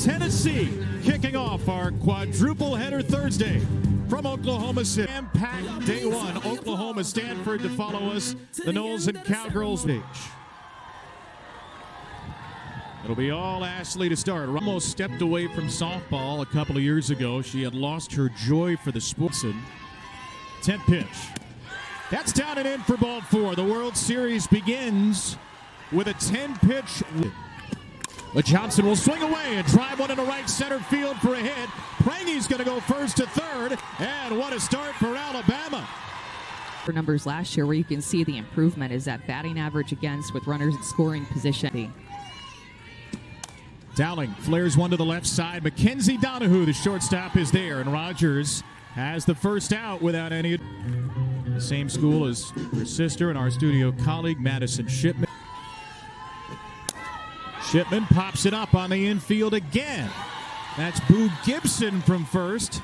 Tennessee, kicking off our quadruple header Thursday from Oklahoma City. Jam-packed day one, Oklahoma, Stanford to follow us, the Noles and Cowgirls stage. It'll be all Ashley to start. Almost stepped away from softball a couple of years ago. She had lost her joy for the sports. 10th pitch. That's down and in for ball four. The World Series begins with a 10-pitch. But Johnson will swing away and drive one into right center field for a hit. Prangy's going to go first to third. And what a start for Alabama. For numbers last year, where you can see the improvement is that batting average against with runners in scoring position. Dowling flares one to the left side. Mackenzie Donahue, the shortstop, is there. And Rogers has the first out without any. The same school as her sister and our studio colleague, Madison Shipman. Shipman pops it up on the infield again. That's Boo Gibson from first.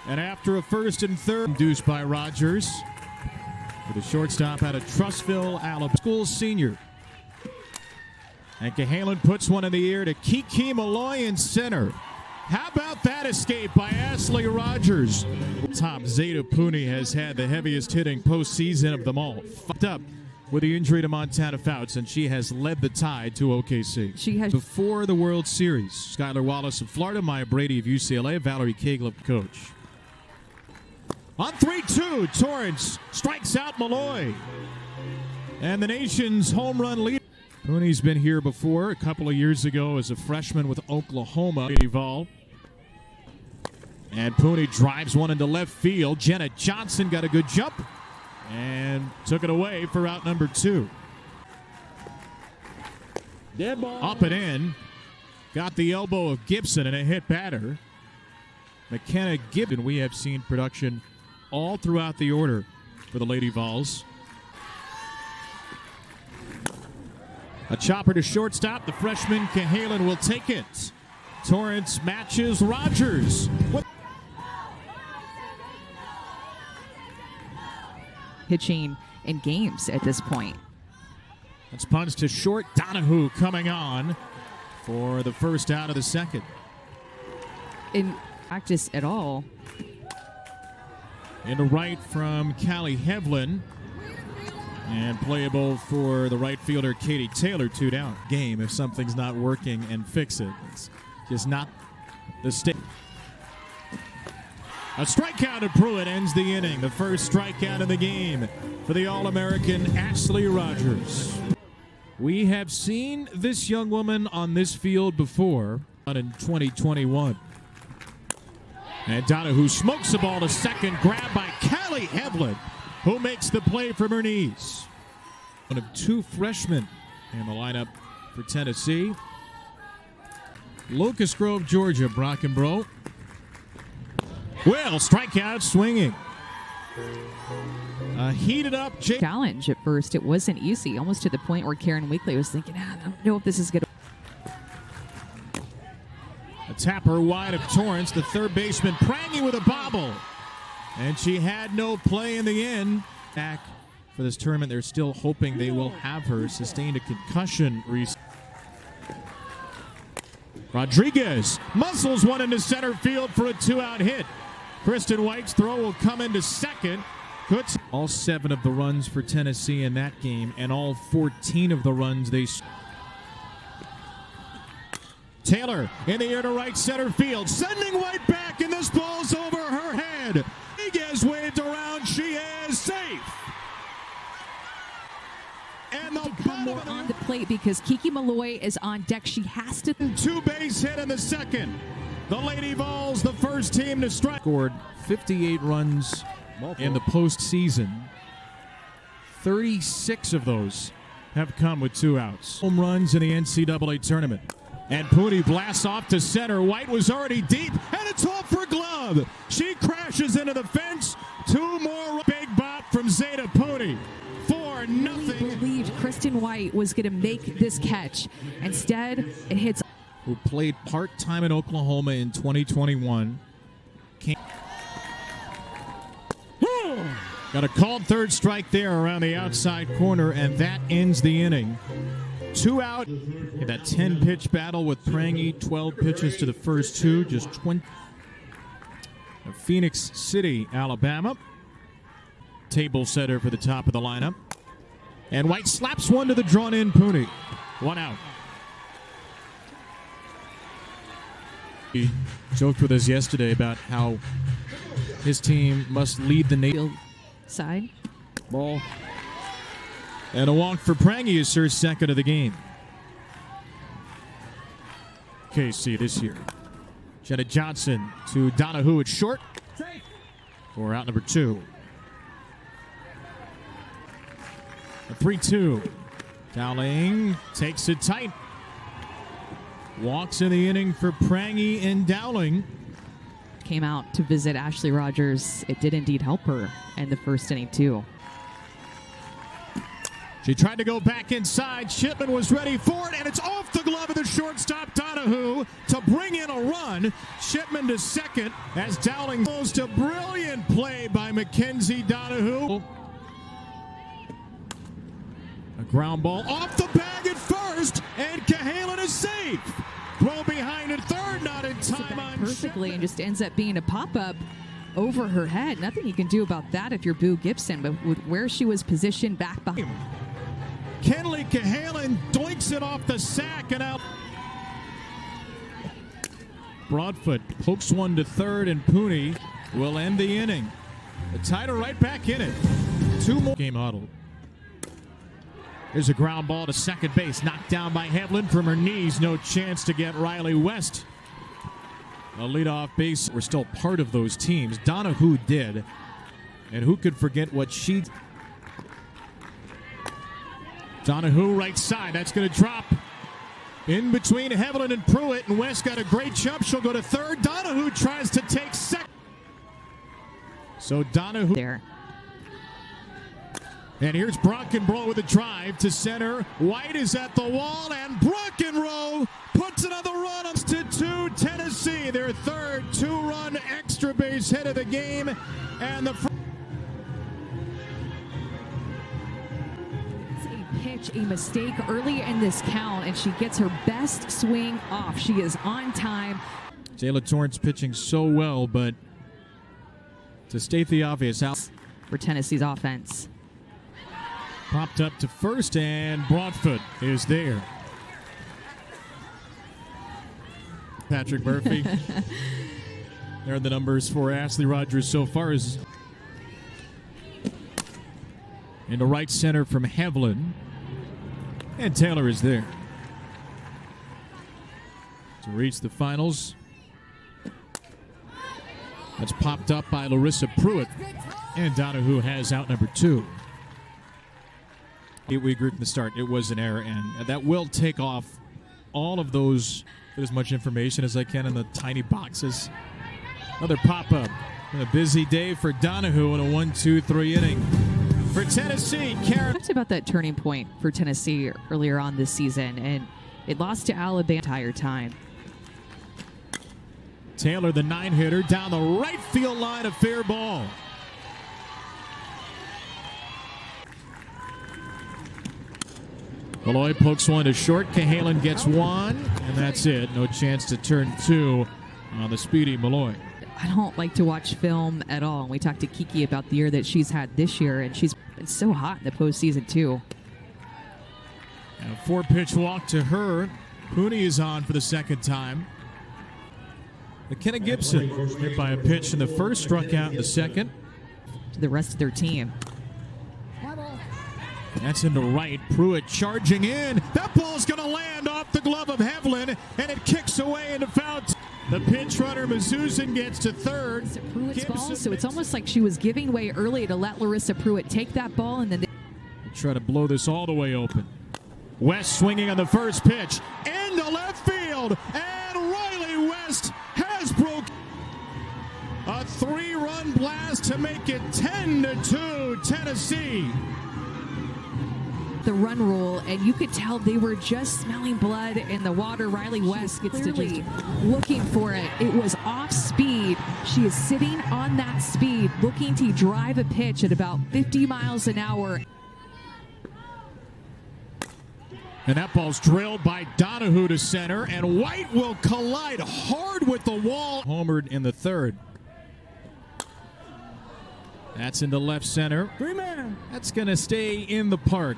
And after a first and third, induced by Rogers. For the shortstop out of Trussville, Alabama. School senior. And Cahalan puts one in the air to Kiki Malloy in center. How about that escape by Ashley Rogers? Top Zeta Pooney has had the heaviest hitting postseason of them all. Fucked up with the injury to Montana Fouts, and she has led the Tide to OKC. She has before the World Series. Skylar Wallace of Florida, Maya Brady of UCLA, Valerie Kaglip, coach. On 3-2, Torrance strikes out Malloy. And the nation's home run leader. Pooney's been here before, a couple of years ago as a freshman with Oklahoma. Evolve. And Pooney drives one into left field. Jenna Johnson got a good jump and took it away for out number 2. Dead ball. Up and in. Got the elbow of Gibson and a hit batter. McKenna Gibbon. We have seen production all throughout the order for the Lady Vols. A chopper to shortstop. The freshman Cahalan will take it. Torrance matches Rogers. pitching in games at this point. That's punch to short. Donahue coming on for the first out of the second. In practice at all. Into right from Callie Hevlin. And playable for the right fielder, Katie Taylor, 2 down. Game if something's not working and fix it. It's just not the state. A strikeout to Pruitt ends the inning. The first strikeout of the game for the All-American Ashley Rogers. We have seen this young woman on this field before in 2021. And Donahue smokes the ball to second, grabbed by Callie Hevlin, who makes the play from her knees. One of 2 freshmen in the lineup for Tennessee. Locust Grove, Georgia, Brockenbrough. Well, strikeout swinging. Heated up challenge at first. It wasn't easy, almost to the point where Karen Weekly was thinking, I don't know if this is good. A tapper wide of Torrance, the third baseman, Prangy with a bobble. And she had no play in the end. Back for this tournament, they're still hoping they will have her. Sustained a concussion recently. Rodriguez muscles one into center field for a 2-out hit. Kristen White's throw will come into second. All 7 of the runs for Tennessee in that game, and all 14 of the runs they. Taylor in the air to right center field, sending White back, and this ball's over her head. Rodriguez waved around, she is safe. And the Become more on the plate because Kiki Malloy is on deck. She has to. 2-base hit in the second. The Lady Vols, the first team to strike. Scored 58 runs in the postseason. 36 of those have come with 2 outs. Home runs in the NCAA tournament. And Pooney blasts off to center. White was already deep, and it's off for glove. She crashes into the fence. 2 more. Big bop from Zeta Pooney. 4-0. We believed Kristen White was going to make this catch. Instead, it hits. Who played part-time in Oklahoma in 2021. Got a called third strike there around the outside corner, and that ends the inning. 2 out. That 10-pitch battle with Prangy, 12 pitches to the first 2, just 20. Phoenix City, Alabama. Table setter for the top of the lineup. And White slaps one to the drawn-in Pooney. 1 out. He joked with us yesterday about how his team must lead the nation. Side. Ball. And a walk for Prangy, his first second of the game. KC this year. Jenna Johnson to Donahue at short. For out number 2. A 3-2. Dowling takes it tight. Walks in the inning for Prangy and Dowling. Came out to visit Ashley Rogers. It did indeed help her in the first inning, too. She tried to go back inside. Shipman was ready for it, and it's off the glove of the shortstop, Donahue, to bring in a run. Shipman to second as Dowling goes to brilliant play by Mackenzie Donahue. A ground ball off the bag at first, and Cahalan is safe. Throw behind at third, not in time on perfectly, and just ends up being a pop-up over her head. Nothing you can do about that if you're Boo Gibson, but with where she was positioned back behind. Kenley Cahalan doinks it off the sack and out. Broadfoot pokes one to third, and Pooney will end the inning. The Tider right back in it. 2 more. Game huddle. There's a ground ball to second base, knocked down by Havlin from her knees. No chance to get Riley West. A leadoff base. We're still part of those teams. Donahue did. And who could forget what she did? Donahue right side. That's going to drop in between Havlin and Pruitt. And West got a great jump. She'll go to third. Donahue tries to take second. So Donahue There. And here's Brockenbrough with a drive to center. White is at the wall, and Brockenbrough puts another run up to 2. Tennessee, their third 2-run extra base hit of the game. And the Pitch, a mistake early in this count, and she gets her best swing off. She is on time. Jayla Torrance pitching so well, but to state the obvious, out For Tennessee's offense. Popped up to first, and Broadfoot is there. Patrick Murphy. There are the numbers for Ashley Rogers so far. Is into right center from Havlin. And Taylor is there to reach the finals. That's popped up by Larissa Pruitt. And Donahue has out number 2. We agreed from the start it was an error, and that will take off all of those, put as much information as I can in the tiny boxes. Another pop-up. A busy day for Donahue in a 1-2-3 inning. For Tennessee, Karen. Talked about that turning point for Tennessee earlier on this season, and it lost to Alabama the entire time. Taylor, the 9-hitter, down the right field line, a fair ball. Malloy pokes one to short. Cahalan gets one, and that's it. No chance to turn 2 on the speedy Malloy. I don't like to watch film at all. And we talked to Kiki about the year that she's had this year, and she's been so hot in the postseason, too. And a 4-pitch walk to her. Pooney is on for the second time. McKenna Gibson hit by a pitch in the first, struck out in the second. To the rest of their team. That's into right. Pruitt charging in. That ball's going to land off the glove of Havlin, and it kicks away into foul. The pinch runner, Mazuzin, gets to third. It's Pruitt's ball, so it's almost like she was giving way early to let Larissa Pruitt take that ball, and then they try to blow this all the way open. West swinging on the first pitch into left field, and Riley West has broken a 3-run blast to make it 10-2 Tennessee. the run rule, and you could tell they were just smelling blood in the water. Riley West gets to just looking for it. It was off speed. She is sitting on that speed, looking to drive a pitch at about 50 miles an hour. And that ball's drilled by Donahue to center, and White will collide hard with the wall. Homered in the third. That's into left center. That's going to stay in the park.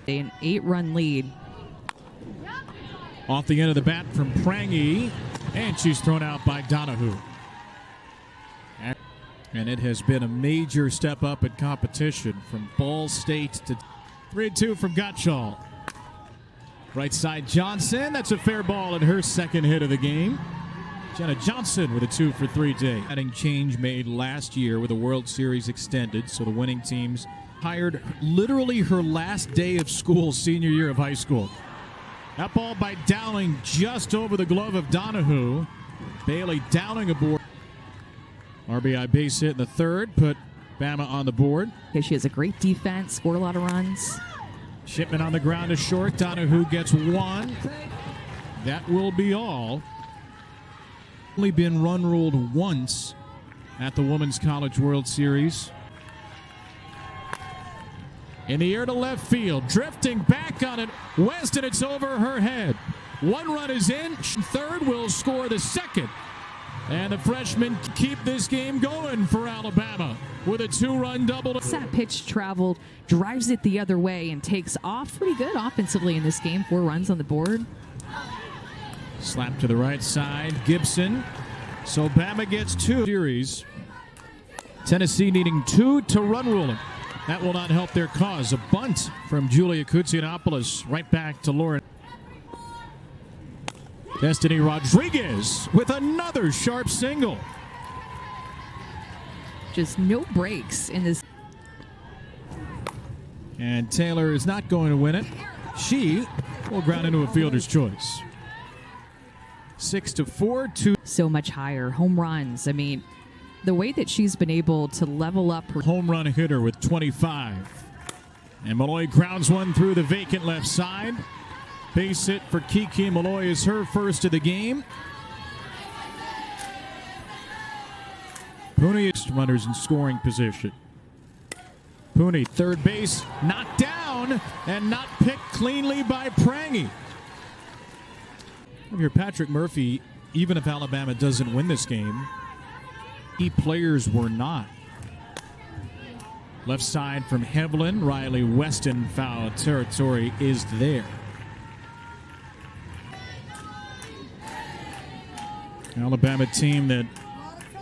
An 8-run lead. Off the end of the bat from Prangy, and she's thrown out by Donahue. And it has been a major step up in competition from Ball State to 3-2 from Gottschall. Right side Johnson. That's a fair ball and her second hit of the game. Jenna Johnson with a 2-for-3 day. Adding change made last year with the World Series extended, so the winning teams hired literally her last day of school, senior year of high school. That ball by Dowling just over the glove of Donahue. Bailey Dowling aboard. RBI base hit in the third, put Bama on the board. She has a great defense, scored a lot of runs. Shipman on the ground to short. Donahue gets one. That will be all. Only been run ruled once at the Women's College World Series. In the air to left field, drifting back on it, West, and it's over her head. One run is in. Third will score the second. And the freshmen keep this game going for Alabama with a 2-run double. That pitch traveled, drives it the other way, and takes off pretty good offensively in this game. 4 runs on the board. Slap to the right side, Gibson. So Bama gets 2 series. Tennessee needing 2 to run rule them. That will not help their cause. A bunt from Julia Koutsianopoulos right back to Lauren. Destiny Rodriguez with another sharp single. Just no breaks in this. And Taylor is not going to win it. She will ground into a fielder's choice. 6-4, 2. So much higher. Home runs. I mean, the way that she's been able to level up her home run hitter with 25. And Malloy grounds one through the vacant left side. Base hit for Kiki Malloy is her first of the game. Pooney is runners in scoring position. Pooney, third base, knocked down and not picked cleanly by Prangy. Here, Patrick Murphy, even if Alabama doesn't win this game, key players were not. Left side from Hevlin, Riley Weston, foul territory is there. Alabama team that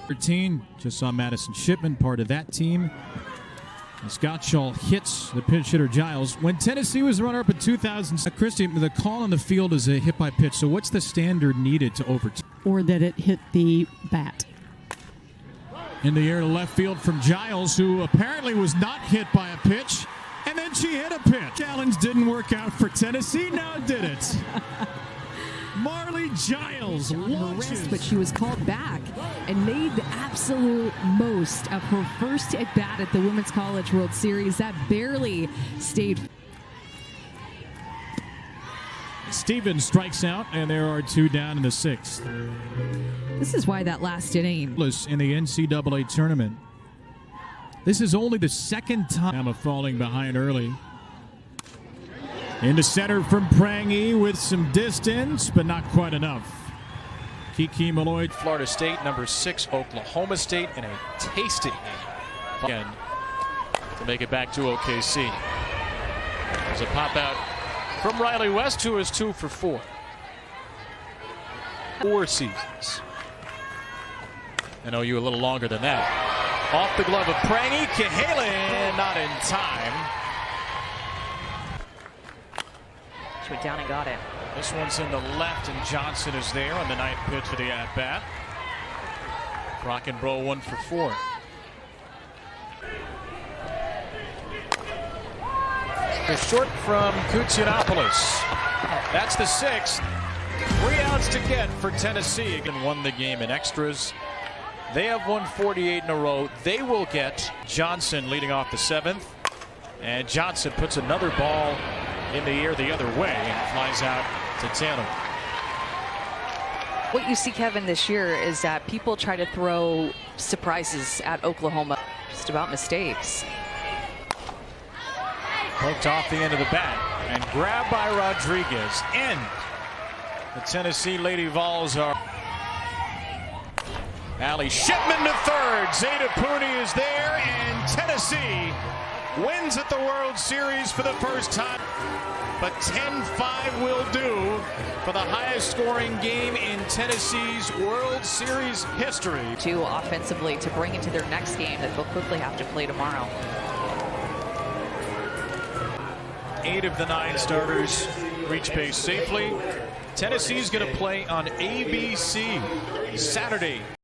13 just saw Madison Shipman, part of that team. As Gottschall hits the pinch hitter Giles. When Tennessee was the runner-up in 2000, Christie, the call on the field is a hit by pitch. So what's the standard needed to overturn? Or that it hit the bat. In the air to left field from Giles, who apparently was not hit by a pitch. And then she hit a pitch. Challenge didn't work out for Tennessee. Now did it. Marley Giles launches. but she was called back and made the absolute most of her first at bat at the Women's College World Series. That barely stayed. Stevens strikes out, and there are 2 down in the 6th. This is why that last inning. In the NCAA tournament. This is only the second time I'm falling behind early. Into center from Prangy with some distance, but not quite enough. Kiki Malloy. Florida State, number 6, Oklahoma State, in a tasty game again to make it back to OKC. There's a pop out from Riley West, who is 2 for 4. 4 seasons. And OU a little longer than that. Off the glove of Prangy, Cahalan not in time. She went down and got it. This one's in the left, and Johnson is there on the ninth pitch of the at-bat. Rock and roll 1 for 4. The short from Koutsianopoulos. That's the 6th. 3 outs to get for Tennessee. And won the game in extras. They have won 48 in a row. They will get Johnson leading off the 7th. And Johnson puts another ball in the air the other way and flies out to Taylor. What you see, Kevin, this year is that people try to throw surprises at Oklahoma. Just about mistakes. Poked off the end of the bat. And grabbed by Rodriguez. And the Tennessee Lady Vols are. Allie Shipman to third. Zeta Pooney is there, and Tennessee wins at the World Series for the first time. But 10-5 will do for the highest scoring game in Tennessee's World Series history. To offensively to bring into their next game that they'll quickly have to play tomorrow. 8 of the 9 starters reach base safely. Tennessee's going to play on ABC Saturday.